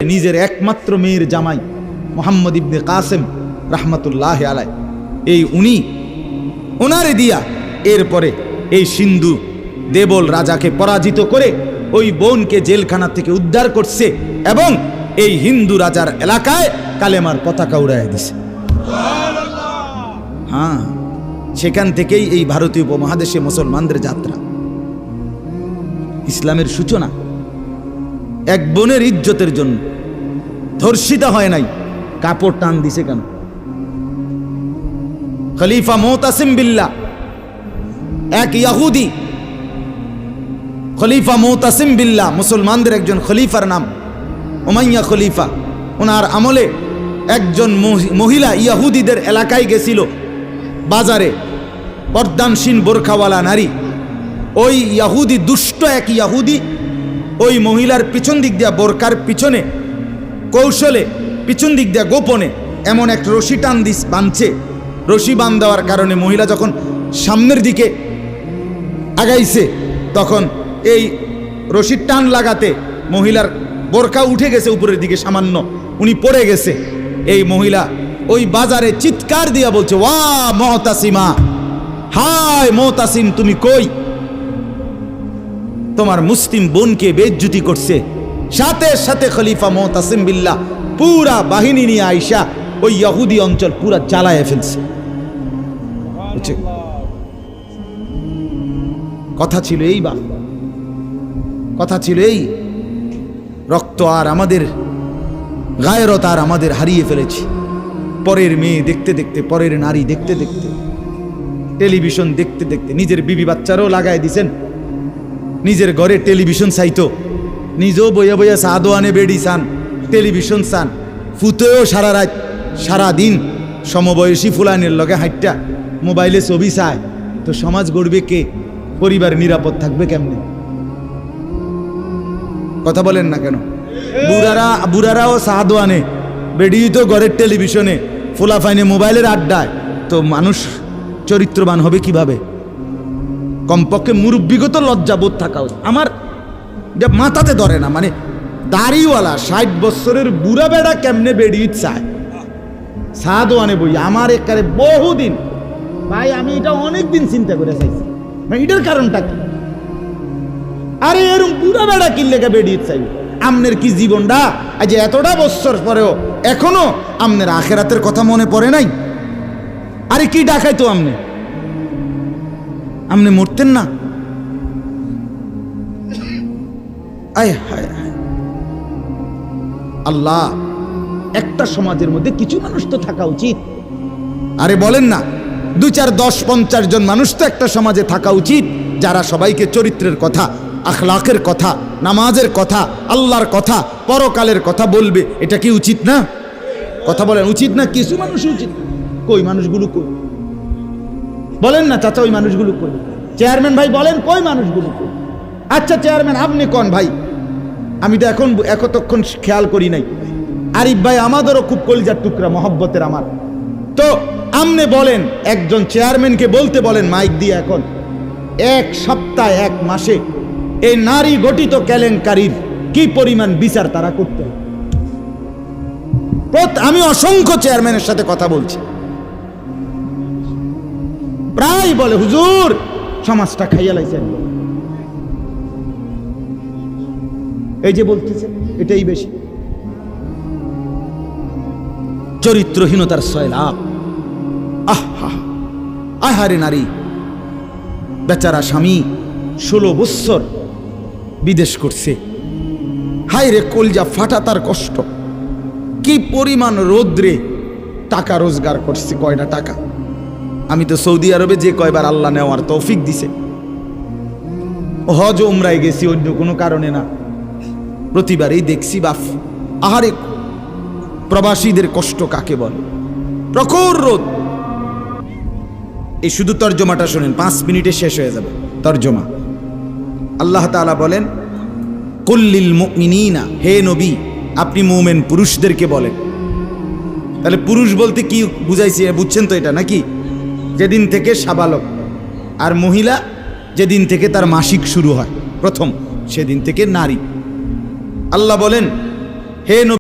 নিজের একমাত্র মেয়ের জামাই মোহাম্মদ ইবনে কাসেম রাহমাতুল্লাহ আলাইহি এই উনি ওনারে দিয়া এরপরে এই সিন্ধু দেবল রাজাকে পরাজিত করে ওই বোনকে জেলখানা থেকে উদ্ধার করছে এবং এই হিন্দু রাজার এলাকায় কালেমার পতাকা উড়াইয়া দিছে। হ্যাঁ, সেখান থেকেই এই ভারতীয় উপমহাদেশে মুসলমানদের যাত্রা, ইসলামের সূচনা। এক বোনের ইজ্জতের জন্য ধর্ষিতা হয় নাই, কাপড় টান দিছে কেন? খলিফা মুতাসিম বিল্লাহ, এক ইহুদি খলিফা মুতাসিম বিল্লাহ, মুসলমানদের একজন খলিফার নাম উমাইয়া খলিফা। ওনার আমলে একজন মহিলা ইহুদিদের এলাকায় গেছিল, বাজারে পর্দানসীন বোরখাওয়ালা নারী। ওই ইহুদি, দুষ্ট এক ইহুদি ওই মহিলার পিছন দিক দিয়া, বোরকার পিছনে কৌশলে পিছন দিক দিয়া গোপনে এমন এক রশি টান দিস বাঁধছে। রশি বাঁধ দেওয়ার কারণে মহিলা যখন সামনের দিকে আগাইছে তখন এই রশির টান লাগাতে মহিলার বোরকা উঠে গেছে উপরের দিকে সামান্য, উনি পড়ে গেছে। এই মহিলা ওই বাজারে চিৎকার দিয়া বলছে, ওয়া মুতাসিমা, হায় মুতাসিম, তুমি কই? তোমার মুসলিম বোনকে বেইজ্জতি করছে। সাথে সাথে খলিফা মুতাসিম বিল্লাহ পুরা বাহিনী নিয়ে আইসা ওই ইহুদি অঞ্চল পুরা জ্বালায় ফেলছে। কথা ছিল এই, বা কথা ছিল এই, রক্ত আর আমাদের গায়রত আর আমাদের হারিয়ে ফেলেছি। পরের মেয়ে দেখতে দেখতে, পরের নারী দেখতে দেখতে, টেলিভিশন দেখতে দেখতে নিজের বিবি বাচ্চারও লাগাই দিছেন। নিজের ঘরে টেলিভিশন চাইতো, নিজেও বইয়া বইয়া সাদোয়ানে বেড়ি চান, টেলিভিশন চান। ফুতেও সারা রাত সারা দিন সমবয়সী ফুলানের লগে হাইটটা মোবাইলে ছবি চায়। তো সমাজ গড়বে কে? পরিবার নিরাপদ থাকবে কেমনে? কথা বলেন না কেন? বুড়ারাও সাদোয়ানে, বেড়ি তো ঘরের টেলিভিশনে, ফুলাফাইনে মোবাইলের আড্ডায়। তো মানুষ চরিত্রবান হবে কিভাবে? কমপক্ষে মুরব্বিগত লজ্জাবোধ থাকা উচিত। আমার মাথাতে ধরে না, মানে দাড়িওয়ালা 60 বছরের বুড়া বেড়া কেমনে বেড়ি চায় সাদওয়ানে বই? আমার একারে বহুদিন ভাই, আমি এটা অনেকদিন চিন্তা করে চাইছি, মানে এটার কারণটা কি? আরে এরকম বুড়া বেড়া কিনলে বেড়ি চাই? আমনের কি জীবনটা আজ এতটা বছর পরেও এখনো আমনের আখেরাতের কথা মনে পড়ে নাই? আরে কি ডাকাইতো আমনে? আমনে মরতেন না? আয় হায় হায় আল্লাহ, একটা সমাজের মধ্যে কিছু মানুষ তো থাকা উচিত। আরে বলেন না, 2, 4, 10, 50 জন মানুষ তো একটা সমাজে থাকা উচিত, যারা সবাইকে চরিত্রের কথা, আখলাকের কথা, নামাজের কথা, আল্লাহর কথা, পরকালের কথা বলবে। এটা কি উচিত না? কথা বলেন, উচিত না? কিছু মানুষ উচিত। কই মানুষগুলো কই? বলেন না চাচা, ওই মানুষগুলো কই? চেয়ারম্যান ভাই বলেন, কই মানুষগুলো কই? আচ্ছা চেয়ারম্যান আপনি কোন ভাই? আমি তো এতক্ষণ খেয়াল করি নাই। আরিফ ভাই আমাদেরও খুব কলিজার টুকরা, মহব্বতের আমার। তো আমনে বলেন, একজন চেয়ারম্যানকে বলতে বলেন মাইক দিয়ে, এখন 1 সপ্তাহ 1 মাসে এই নারী গঠিত কেলেঙ্কারির কি পরিমাণ বিচার তারা করতে? আমি অসংখ্য চেয়ারম্যানের সাথে কথা বলছি, প্রায় বলে হুজুর সমাজটা খাইয়া লাইছেন। এই যে বলতেছে এটাই বেশি। চরিত্রহীনতার সয়লাভ। আহা আহারে নারী, বেচারা স্বামী 16 বছর বিদেশ করছে। হায় রে, কলজা ফাটা তার কষ্ট। কি পরিমাণ রোদ্রে টাকা রোজগার করছে, কয়টা টাকা। আমি তো সৌদি আরবে যে কয়বার আল্লাহ নেওয়ার তৌফিক দিছে, হজ উমরায় গেছি অন্য কোনো কারণে না, প্রতিবারেই দেখছি বাফ। আহারে প্রবাসীদের কষ্ট কাকে বলে? প্রখর রোদ। এই শুধু তর্জমাটা শোনেন, 5 মিনিটে শেষ হয়ে যাবে তর্জমা। আল্লাহ তাআলা বলেন, কুল্লিল মুমিনিনা, হে নবী আপনি মুমিন পুরুষদেরকে বলেন। তাহলে পুরুষ বলতে কি বুঝাইছি বুঝছেন তো এটা নাকি? যেদিন থেকে সাবালক, আর মহিলা যেদিন থেকে তার মাসিক শুরু হয় প্রথম, সেদিন থেকে নারী। আল্লাহ বলেন হে